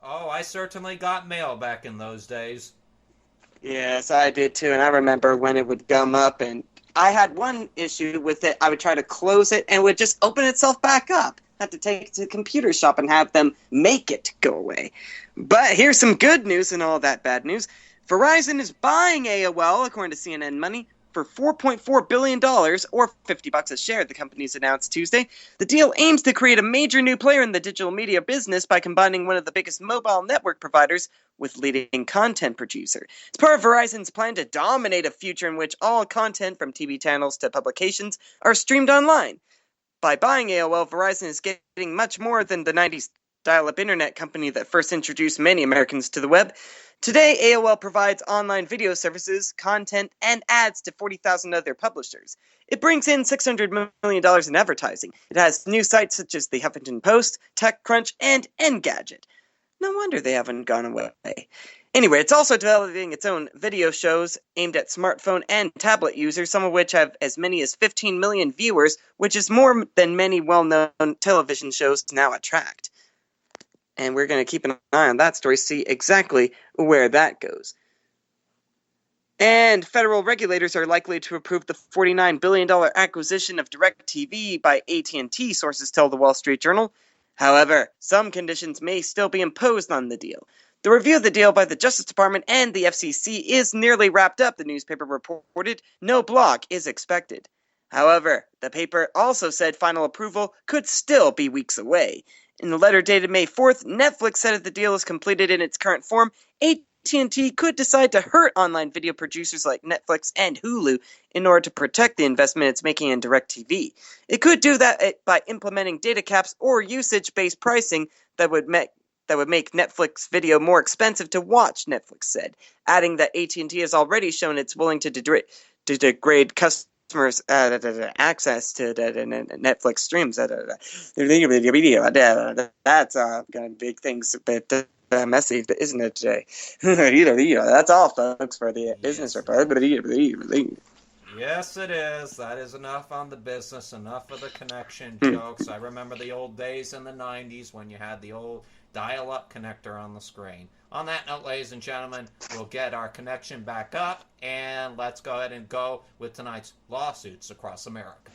Oh, I certainly got mail back in those days. Yes, I did too, and I remember when it would come up, and I had one issue with it. I would try to close it, and it would just open itself back up. I had to take it to the computer shop and have them make it go away. But here's some good news in all that bad news. Verizon is buying AOL, according to CNN Money, for $4.4 billion, or $50 a share, the company's announced Tuesday. The deal aims to create a major new player in the digital media business by combining one of the biggest mobile network providers with leading content producer. It's part of Verizon's plan to dominate a future in which all content, from TV channels to publications, are streamed online. By buying AOL, Verizon is getting much more than the 90s dial-up internet company that first introduced many Americans to the web. Today, AOL provides online video services, content, and ads to 40,000 other publishers. It brings in $600 million in advertising. It has new sites such as the Huffington Post, TechCrunch, and Engadget. No wonder they haven't gone away. Anyway, it's also developing its own video shows aimed at smartphone and tablet users, some of which have as many as 15 million viewers, which is more than many well-known television shows now attract. And we're going to keep an eye on that story, see exactly where that goes. And federal regulators are likely to approve the $49 billion acquisition of DirecTV by AT&T, sources tell the Wall Street Journal. However, some conditions may still be imposed on the deal. The review of the deal by the Justice Department and the FCC is nearly wrapped up, the newspaper reported. No block is expected. However, the paper also said final approval could still be weeks away. In a letter dated May 4th, Netflix said if the deal is completed in its current form, AT&T could decide to hurt online video producers like Netflix and Hulu in order to protect the investment it's making in DirecTV. It could do that by implementing data caps or usage-based pricing that would make Netflix video more expensive to watch, Netflix said, adding that AT&T has already shown it's willing to degrade customers' access to Netflix streams. That's going to make things a bit messy, isn't it, Jay? That's all, folks, for the business report. Yes, it is. That is enough on the business, enough of the connection jokes. I remember the old days in the 90s when you had the old dial-up connector on the screen. On that note, ladies and gentlemen, we'll get our connection back up, and let's go ahead and go with tonight's lawsuits across America.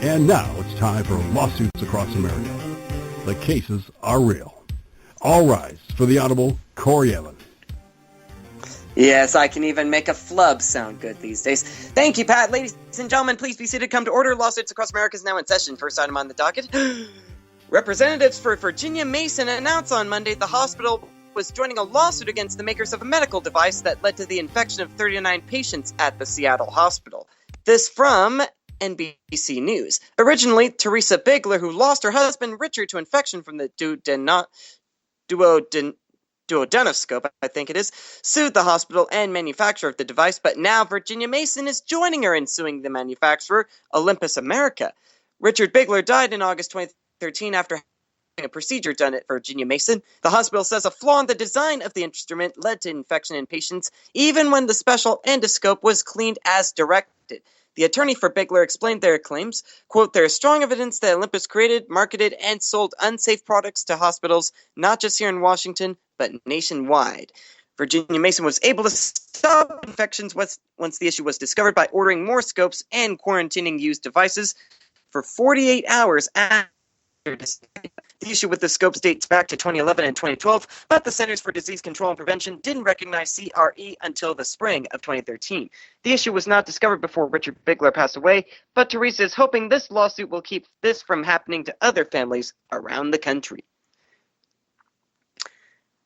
And now it's time for lawsuits across America. The cases are real. All rise for the Honorable Corey Evan. Yes, I can even make a flub sound good these days. Thank you, Pat. Ladies and gentlemen, please be seated. Come to order. Lawsuits across America is now in session. First item on the docket. Representatives for Virginia Mason announced on Monday the hospital was joining a lawsuit against the makers of a medical device that led to the infection of 39 patients at the Seattle hospital. This from NBC News. Originally, Teresa Bigler, who lost her husband Richard to infection from the duodenoscope, I think it is, sued the hospital and manufacturer of the device, but now Virginia Mason is joining her in suing the manufacturer, Olympus America. Richard Bigler died in August 2013 after having a procedure done at Virginia Mason. The hospital says a flaw in the design of the instrument led to infection in patients, even when the special endoscope was cleaned as directed. The attorney for Bigler explained their claims, quote, "There is strong evidence that Olympus created, marketed, and sold unsafe products to hospitals, not just here in Washington, but nationwide." Virginia Mason was able to stop infections once the issue was discovered by ordering more scopes and quarantining used devices for 48 hours after discovery. The issue with the scopes dates back to 2011 and 2012, but the Centers for Disease Control and Prevention didn't recognize CRE until the spring of 2013. The issue was not discovered before Richard Bigler passed away, but Teresa is hoping this lawsuit will keep this from happening to other families around the country.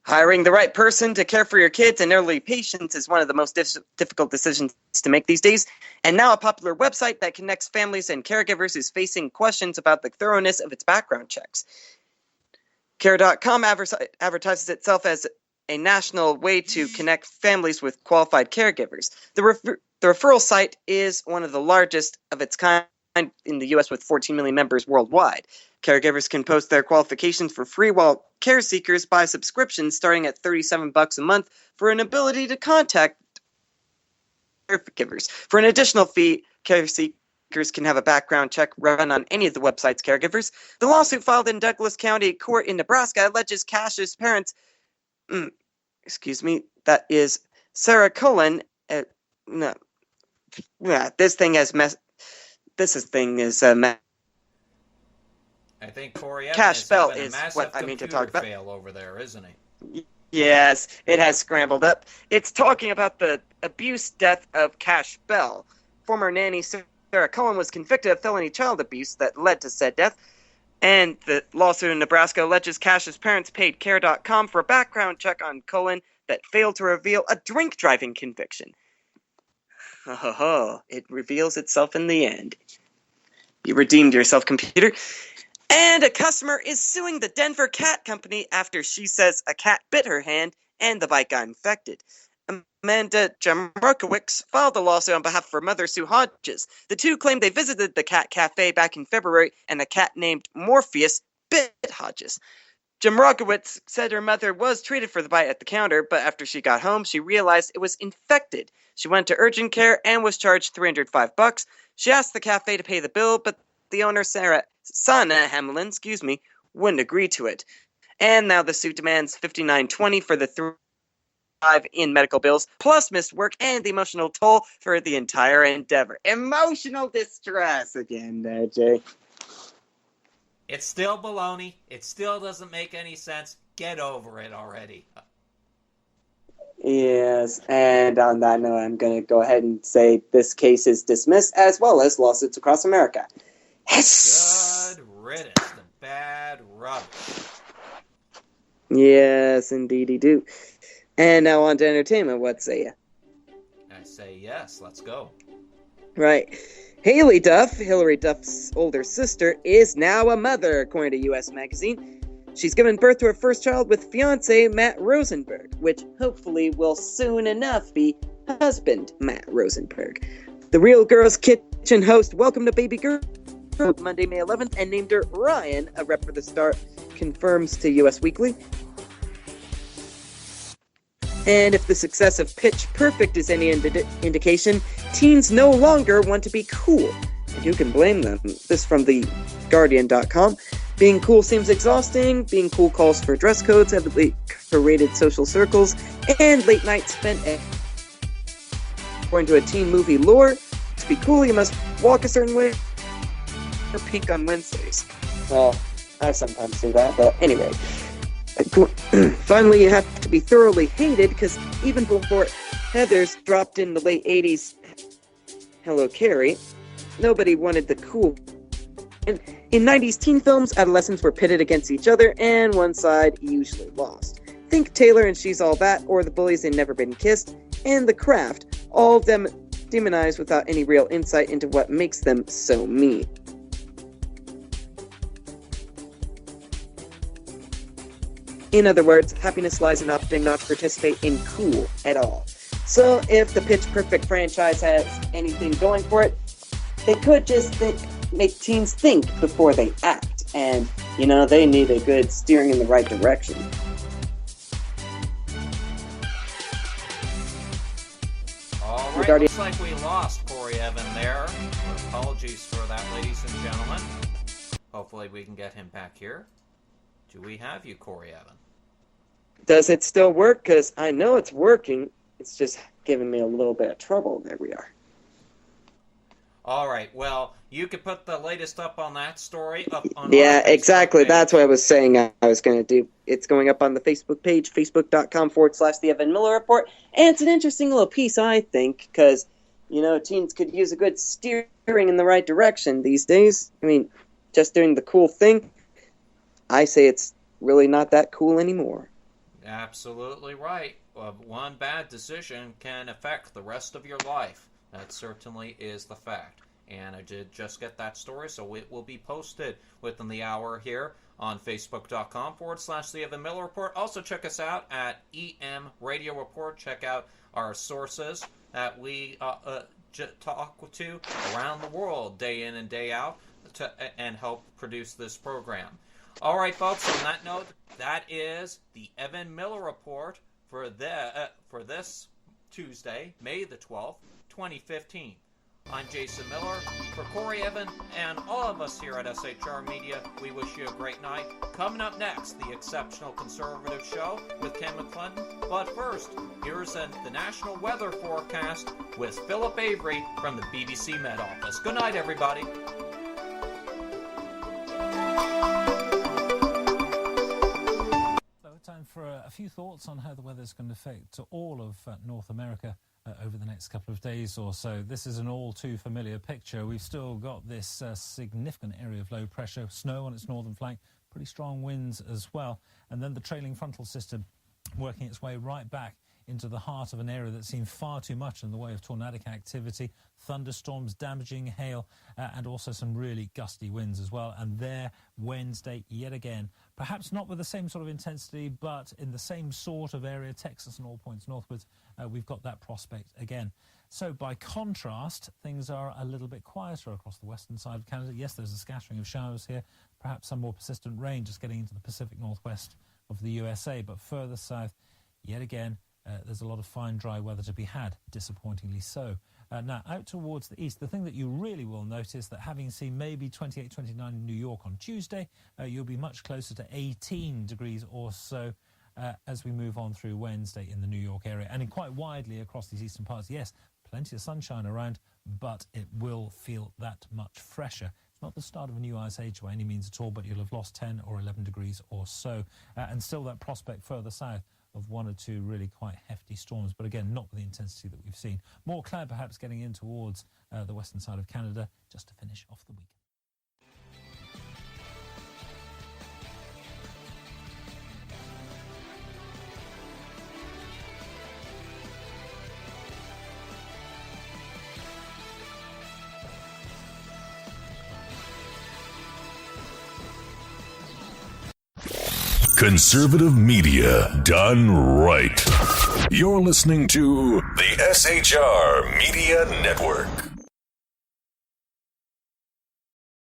Hiring the right person to care for your kids and elderly patients is one of the most difficult decisions to make these days, and now a popular website that connects families and caregivers is facing questions about the thoroughness of its background checks. Care.com advertises itself as a national way to connect families with qualified caregivers. The referral site is one of the largest of its kind in the U.S. with 14 million members worldwide. Caregivers can post their qualifications for free, while care seekers buy subscriptions starting at $37 a month for an ability to contact caregivers. For an additional fee, care seekers can have a background check run on any of the website's caregivers. The lawsuit filed in Douglas County Court in Nebraska alleges Cash's parents, that is Sarah Koehle. I think Corey Evans Cash Bell having is a massive what I mean to talk about. fail over there, isn't he? Yes, it has scrambled up. It's talking about the abuse death of Cash Bell. Former nanny Sarah Koehle was convicted of felony child abuse that led to said death, and the lawsuit in Nebraska alleges Cash's parents paid Care.com for a background check on Koehle that failed to reveal a drink driving conviction. It reveals itself in the end. You redeemed yourself, computer. And a customer is suing the Denver cat company after she says a cat bit her hand and the bite got infected. Amanda Jamarkowicz filed a lawsuit on behalf of her mother, Sue Hodges. The two claimed they visited the cat cafe back in February and a cat named Morpheus bit Hodges. Jamarkowicz said her mother was treated for the bite at the counter, but after she got home, she realized it was infected. She went to urgent care and was charged $305. She asked the cafe to pay the bill, but the owner, Sana Hamlin, wouldn't agree to it. And now the suit demands $59.20 for the $305 in medical bills, plus missed work and the emotional toll for the entire endeavor. Emotional distress again, Jay. It's still baloney. It still doesn't make any sense. Get over it already. Yes, and on that note, I'm going to go ahead and say this case is dismissed, as well as lawsuits across America. Yes! Good riddance to bad rubbish. Yes, indeedy do. And now on to entertainment. What say you? I say yes. Let's go. Right. Haley Duff, Hillary Duff's older sister, is now a mother, according to U.S. Magazine. She's given birth to her first child with fiancé Matt Rosenberg, which hopefully will soon enough be husband Matt Rosenberg. The Real Girls Kitchen host welcomed a baby girl Monday, May 11th, and named her Ryan, a rep for the Star confirms to U.S. Weekly. And if the success of Pitch Perfect is any indication, teens no longer want to be cool. And who can blame them? This from TheGuardian.com. Being cool seems exhausting. Being cool calls for dress codes, heavily curated social circles, and late nights spent according to a teen movie lore. To be cool, you must walk a certain way or pink on Wednesdays. Well, I sometimes do that, but anyway. Finally, you have to be thoroughly hated, because even before Heather's dropped in the late 80s Hello Carrie, nobody wanted the cool. And in 90s teen films, adolescents were pitted against each other, and one side usually lost. Think Taylor and She's All That, or The Bullies and Never Been Kissed, and The Craft, all of them demonized without any real insight into what makes them so mean. In other words, happiness lies in opting not to participate in cool at all. So if the Pitch Perfect franchise has anything going for it, they could just make teens think before they act. And, they need a good steering in the right direction. All right, looks like we lost Corey Evan there. Apologies for that, ladies and gentlemen. Hopefully we can get him back here. Do we have you, Corey Evan? Does it still work? Because I know it's working. It's just giving me a little bit of trouble. There we are. All right. Well, you could put the latest up on that story up on. Yeah, exactly. That's what I was saying I was going to do. It's going up on the Facebook page, facebook.com/The Evan Miller Report. And it's an interesting little piece, I think, because, teens could use a good steering in the right direction these days. I mean, just doing the cool thing, I say it's really not that cool anymore. Absolutely right. One bad decision can affect the rest of your life. That certainly is the fact. And I did just get that story, so it will be posted within the hour here on facebook.com/The Evan Miller Report. Also check us out at EM Radio Report. Check out our sources that we talk to around the world day in and day out and help produce this program. All right, folks, on that note, that is the Evan Miller Report for this Tuesday, May the 12th, 2015. I'm Jason Miller. For Corey Evan and all of us here at SHR Media, we wish you a great night. Coming up next, the Exceptional Conservative Show with Ken McClendon. But first, here's the National Weather Forecast with Philip Avery from the BBC Met Office. Good night, everybody. Time for a few thoughts on how the weather is going to affect all of North America over the next couple of days or so. This is an all too familiar picture. We've still got this significant area of low pressure, snow on its northern flank, pretty strong winds as well, and then the trailing frontal system working its way right back into the heart of an area that's seen far too much in the way of tornadic activity, thunderstorms, damaging hail, and also some really gusty winds as well. And there, Wednesday, yet again, perhaps not with the same sort of intensity, but in the same sort of area, Texas and all points northwards, we've got that prospect again. So by contrast, things are a little bit quieter across the western side of Canada. Yes, there's a scattering of showers here, perhaps some more persistent rain just getting into the Pacific Northwest of the USA, but further south, yet again, there's a lot of fine, dry weather to be had, disappointingly so. Now, out towards the east, the thing that you really will notice that having seen maybe 28, 29 in New York on Tuesday, you'll be much closer to 18 degrees or so as we move on through Wednesday in the New York area. And quite widely across these eastern parts, yes, plenty of sunshine around, but it will feel that much fresher. It's not the start of a new ice age by any means at all, but you'll have lost 10 or 11 degrees or so. And still that prospect further south of one or two really quite hefty storms, but again, not with the intensity that we've seen. More cloud perhaps getting in towards the western side of Canada just to finish off the week. Conservative media done right. You're listening to the SHR Media Network.